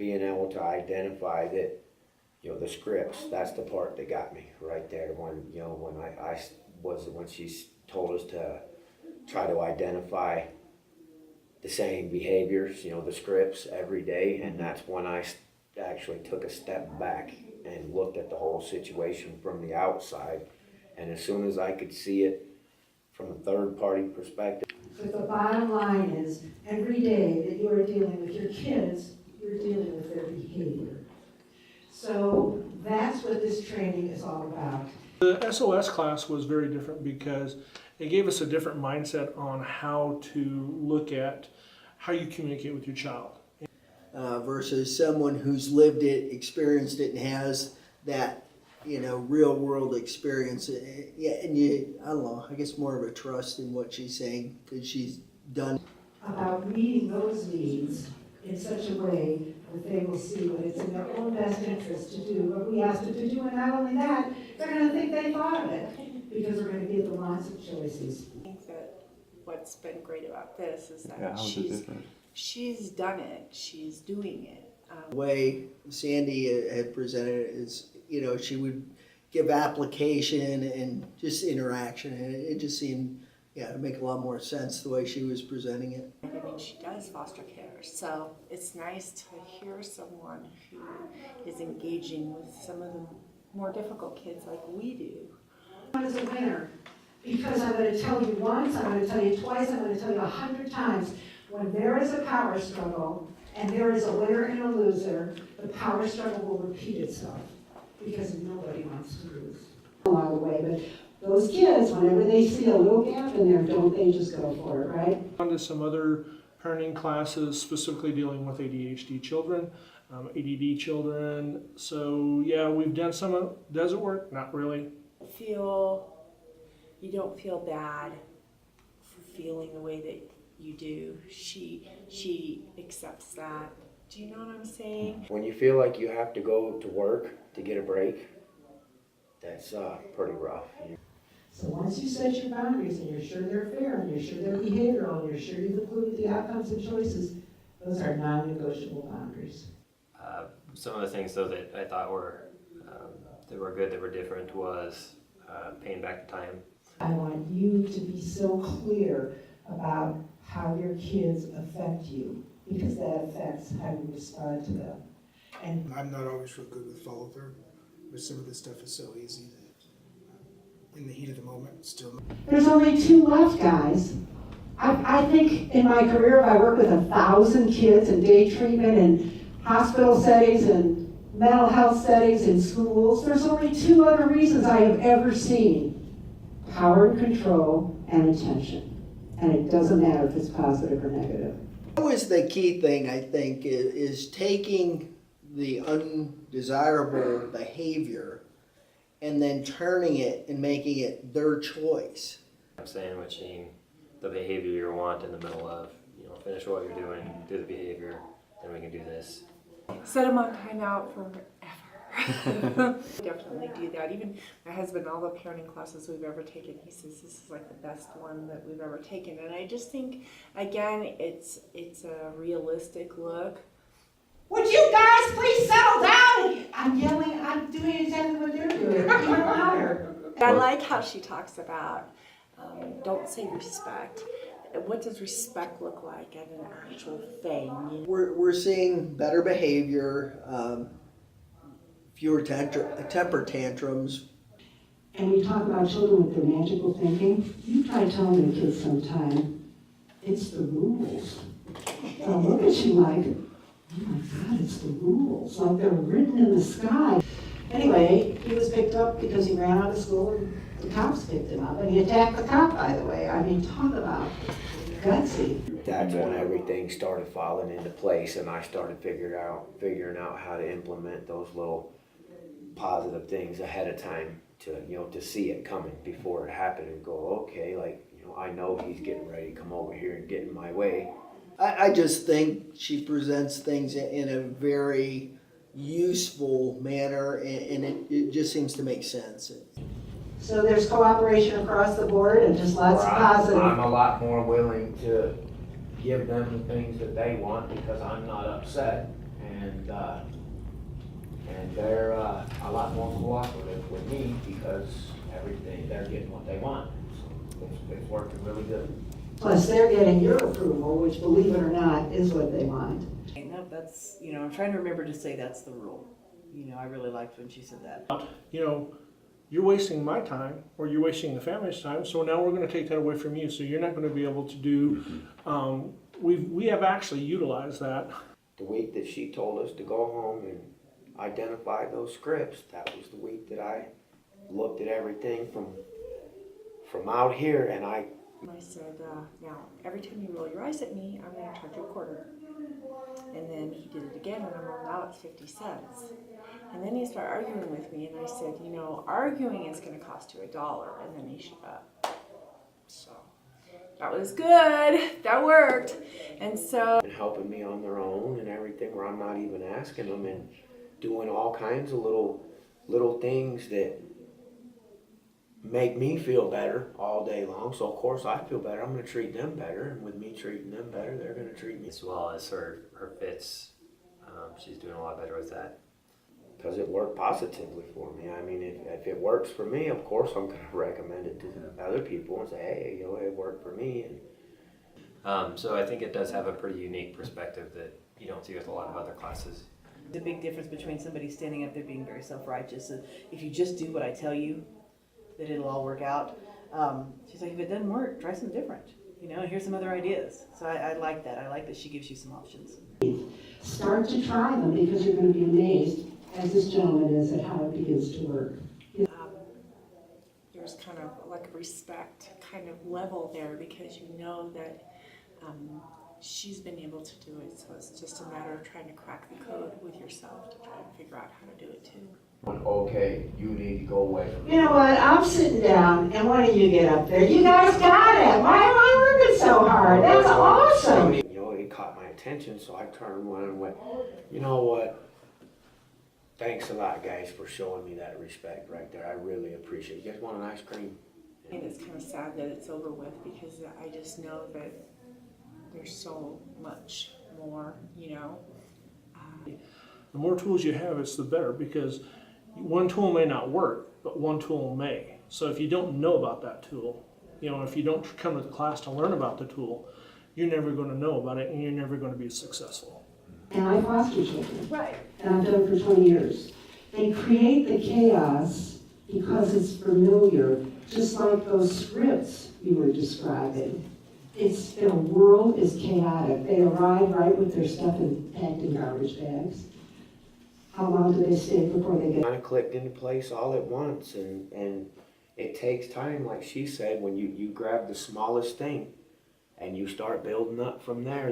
being able to identify that, the scripts, that's the part that got me right there when, when she told us to try to identify the same behaviors, the scripts every day, and that's when I actually took a step back and looked at the whole situation from the outside. And as soon as I could see it from a third-party perspective. But the bottom line is, every day that you are dealing with your kids, you're dealing with their behavior. So that's what this training is all about. The SOS class was very different because it gave us a different mindset on how to look at how you communicate with your child. Versus someone who's lived it, experienced it, and has that, real world experience. Yeah, and I don't know, I guess more of a trust in what she's saying because she's done. About meeting those needs in such a way that they will see what it's in their own best interest to do what we asked them to do, and not only that, they're going to think they thought of it because we're going to give them lots of choices. I think that what's been great about this is that she's done it, she's doing it. The way Sandy had presented it is, she would give application and just interaction, and it just seemed, to make a lot more sense the way she was presenting it. I mean, she does foster care, so it's nice to hear someone who is engaging with some of the more difficult kids like we do. One is a winner, because I'm going to tell you once, I'm going to tell you twice, I'm going to tell you 100 times, when there is a power struggle, and there is a winner and a loser, the power struggle will repeat itself, because nobody wants to lose along the way. But those kids, whenever they see a little gap in there, don't they just go for it, right? On to some other parenting classes specifically dealing with ADHD children, ADD children. So yeah, we've done some of, does it work? Not really. You don't feel bad for feeling the way that you do. She accepts that. Do you know what I'm saying? When you feel like you have to go to work to get a break, that's pretty rough. So once you set your boundaries and you're sure they're fair and you're sure they're behavioral and you're sure you've included the outcomes and choices, those are non-negotiable boundaries. Some of the things though that I thought were good, that were different was paying back the time. I want you to be so clear about how your kids affect you, because that affects how you respond to them. And I'm not always real good with follow through, but some of this stuff is so easy that in the heat of the moment, still. there's only 2 left, guys. I think in my career, if I work with 1,000 kids in day treatment and hospital settings and mental health settings in schools, there's only 2 other reasons I have ever seen: power and control and attention. And it doesn't matter if it's positive or negative. That was the key thing, I think, is taking the undesirable behavior and then turning it and making it their choice. Sandwiching the behavior you want in the middle of, finish what you're doing, do the behavior, then we can do this. Set them on timeout forever. Definitely do that. Even my husband, all the parenting classes we've ever taken, he says this is like the best one that we've ever taken. And I just think, again, it's a realistic look. Would you guys please settle down? I'm yelling, I'm doing exactly what they're doing, even louder. I like how she talks about don't say respect. What does respect look like as an actual thing? We're seeing better behavior, fewer temper tantrums. And we talk about children with their magical thinking. You try telling the kids sometime, it's the rules. They'll look at you like, oh my God, it's the rules, like they're written in the sky. Anyway, he was picked up because he ran out of school and the cops picked him up. And he attacked the cop, by the way. I mean, talk about gutsy. That's when everything started falling into place, and I started figuring out how to implement those little positive things ahead of time to see it coming before it happened and go, okay, I know he's getting ready to come over here and get in my way. I just think she presents things in a very useful manner, and it just seems to make sense. So there's cooperation across the board and just lots of positive. I'm a lot more willing to give them the things that they want because I'm not upset, and and they're a lot more cooperative with me because they're getting what they want. So it's working really good. Plus, they're getting your approval, which, believe it or not, is what they want. No, that's, I'm trying to remember to say that's the rule. I really liked when she said that. You're wasting my time, or you're wasting the family's time, so now we're gonna take that away from you, so you're not gonna be able to do, we have actually utilized that. The week that she told us to go home and identify those scripts, that was the week that I looked at everything from out here, and I said, now, every time you roll your eyes at me, I'm gonna charge you a quarter. And then he did it again, and I'm like, now it's 50 cents. And then he started arguing with me, and I said, arguing is gonna cost you $1. And then he shut up. So, that was good, that worked. And so, and helping me on their own and everything, where I'm not even asking them, and doing all kinds of little things that make me feel better all day long. So of course I feel better. I'm going to treat them better, and with me treating them better, they're going to treat me. As well as her fits, she's doing a lot better with that. Because it worked positively for me. I mean, if it works for me, of course I'm going to recommend it to other people and say, hey, it worked for me. And so I think it does have a pretty unique perspective that you don't see with a lot of other classes. The big difference between somebody standing up there being very self-righteous, and if you just do what I tell you, that it'll all work out. She's like, if it doesn't work, try something different. Here's some other ideas. So I like that. I like that she gives you some options. Start to try them, because you're going to be amazed, as this gentleman is, at how it begins to work. there's kind of like a respect kind of level there, because you know that she's been able to do it, so it's just a matter of trying to crack the code with yourself to try and figure out how to do it too. okay, you need to go away from You know what, I'm sitting down, and why don't you get up there? You guys got it! Why am I working so hard? That's awesome! It caught my attention, so I turned around and went, you know what? Thanks a lot, guys, for showing me that respect right there. I really appreciate it. You guys want an ice cream? And it's kind of sad that it's over with, because I just know that there's so much more, The more tools you have, it's the better, because one tool may not work, but one tool may. So if you don't know about that tool, if you don't come to the class to learn about the tool, you're never going to know about it, and you're never going to be successful. And I foster children. Right. And I've done it for 20 years. They create the chaos because it's familiar, just like those scripts you were describing. Their world is chaotic. They arrive right with their stuff packed in garbage bags. How long do they stay before they get? Kind of clicked into place all at once, and it takes time, like she said, when you grab the smallest thing and you start building up from there.